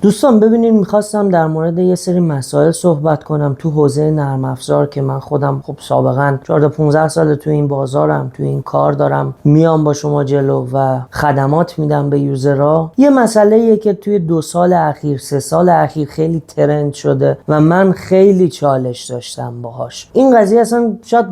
دوستان ببینید، میخواستم در مورد یه سری مسائل صحبت کنم تو حوزه نرم افزار که من خودم خب سابقا 14-15 سال تو این بازارم، تو این کار دارم، میام با شما جلو و خدمات میدم به یوزرها. یه مسئله‌ایه که توی 2 سال اخیر 3 سال اخیر خیلی ترند شده و من خیلی چالش داشتم باهاش. این قضیه اصلا شاید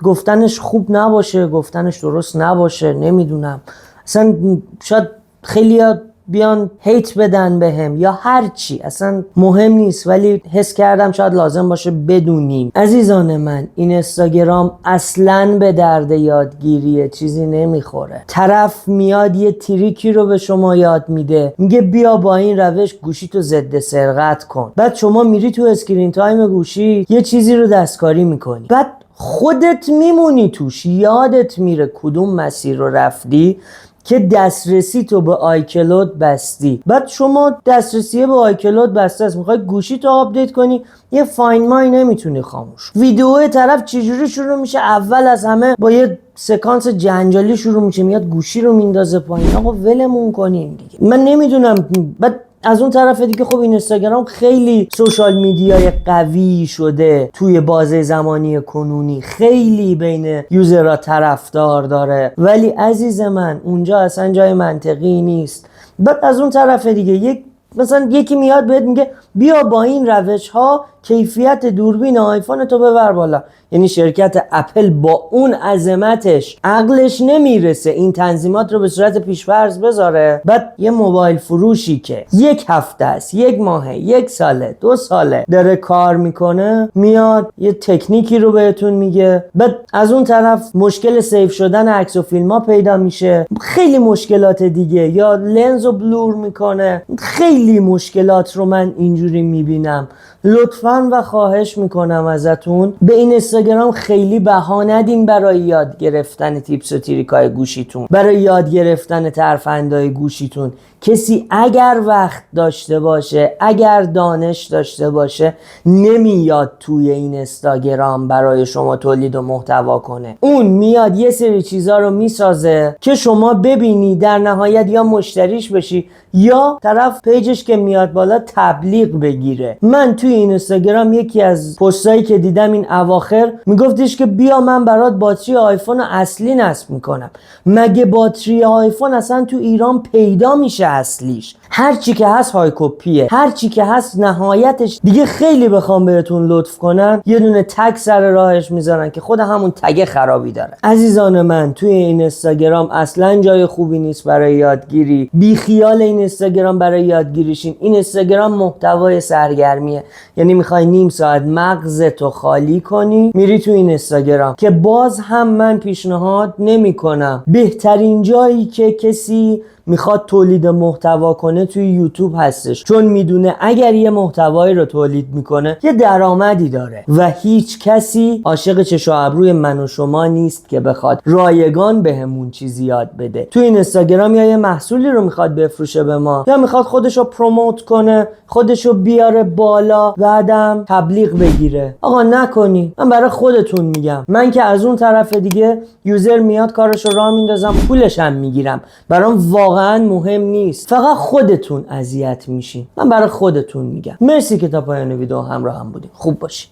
گفتنش خوب نباشه، گفتنش درست نباشه، نمیدونم، اصلا شاید خیلی‌ها بیان هیت بدن بهم یا هر چی، اصلا مهم نیست، ولی حس کردم شاید لازم باشه بدونیم. عزیزان من، این اینستاگرام اصلاً به درد یادگیری چیزی نمیخوره. طرف میاد یه تریکی رو به شما یاد میده، میگه بیا با این روش گوشیتو ضد سرقت کن. بعد شما میری تو اسکرین تایم گوشی یه چیزی رو دستکاری میکنی، بعد خودت میمونی توش، یادت میره کدوم مسیر رو رفتی که دسترسی تو به آیکلود بستی. بعد شما دسترسی به آیکلود بسته است، میخوای گوشی تو آپدیت کنی، یه فایند مای نمیتونی خاموش. ویدیو طرف چجوری شروع میشه؟ اول از همه با یه سکانس جنجالی شروع میشه، میاد گوشی رو میندازه پایین. آقا ولمون کنین دیگه. من نمیدونم. بعد از اون طرف دیگه خب اینستاگرام خیلی سوشال میدیای قوی شده توی بازه زمانی کنونی، خیلی بین یوزرها طرفدار داره، ولی عزیز من اونجا اصلا جای منطقی نیست. بعد از اون طرف دیگه مثلا یکی میاد بهت میگه بیا با این روش ها کیفیت دوربین آیفون تو ببر بالا. یعنی شرکت اپل با اون عظمتش عقلش نمیرسه این تنظیمات رو به صورت پیش‌فرض بذاره. بعد یه موبایل فروشی که 1 هفته است، 1 ماهه، 1 ساله، 2 ساله داره کار میکنه، میاد یه تکنیکی رو بهتون میگه. بعد از اون طرف مشکل سیو شدن عکس و فیلم ها پیدا میشه، خیلی مشکلات دیگه، یا لنز رو بلور میکنه. خیلی مشکلات رو من اینجوری میبینم. لطفاً و خواهش میکنم ازتون به این اینستاگرام خیلی بها ندین برای یاد گرفتن تیپس و تریکای گوشیتون، برای یاد گرفتن ترفندهای گوشیتون. کسی اگر وقت داشته باشه، اگر دانش داشته باشه، نمیاد توی این اینستاگرام برای شما تولید و محتوا کنه. اون میاد یه سری چیزا رو میسازه که شما ببینی، در نهایت یا مشتریش بشی یا طرف پیجش که میاد بالا تبلیغ بگیره. من توی اینستاگرام یکی از پستایی که دیدم این اواخر میگفتش که بیا من برات باتری آیفون اصلی نصب میکنم. مگه باتری آیفون اصلا تو ایران پیدا میشه اصلیش؟ هر چی که هست های کپیه، هر چی که هست نهایتش دیگه. خیلی بخوام بهتون لطف کنم یه دونه تگ سر راهش میذارن که خود همون تگ خرابی داره. عزیزان من، توی این اینستاگرام اصلا جای خوبی نیست برای یادگیری. بی خیال این اینستاگرام برای یادگیریشین. این اینستاگرام محتوای سرگرمیه، یعنی میخوای نیم ساعت مغزتو خالی کنی میری تو این اینستاگرام، که باز هم من پیشنهاد نمیکنم. بهترین جایی که کسی میخواد تولید محتوا کنه توی یوتیوب هستش، چون میدونه اگر یه محتوایی رو تولید میکنه یه درآمدی داره و هیچ کسی عاشق چش و ابروی من و شما نیست که بخواد رایگان بهمون چیزی یاد بده. توی این اینستاگرام یا یه محصولی رو میخواد بفروشه به ما، یا میخواد خودشو پروموت کنه، خودشو بیاره بالا، بعدم تبلیغ بگیره. آقا نکنی. من برای خودتون میگم. من که از اون طرف دیگه یوزر میاد کارشو راه میندازم، پولش هم میگیرم، برام واقعا مهم نیست. فقط خودتون اذیت میشین. من برای خودتون میگم. مرسی که تا پایان ویدیو همراه هم بودین. خوب باشین.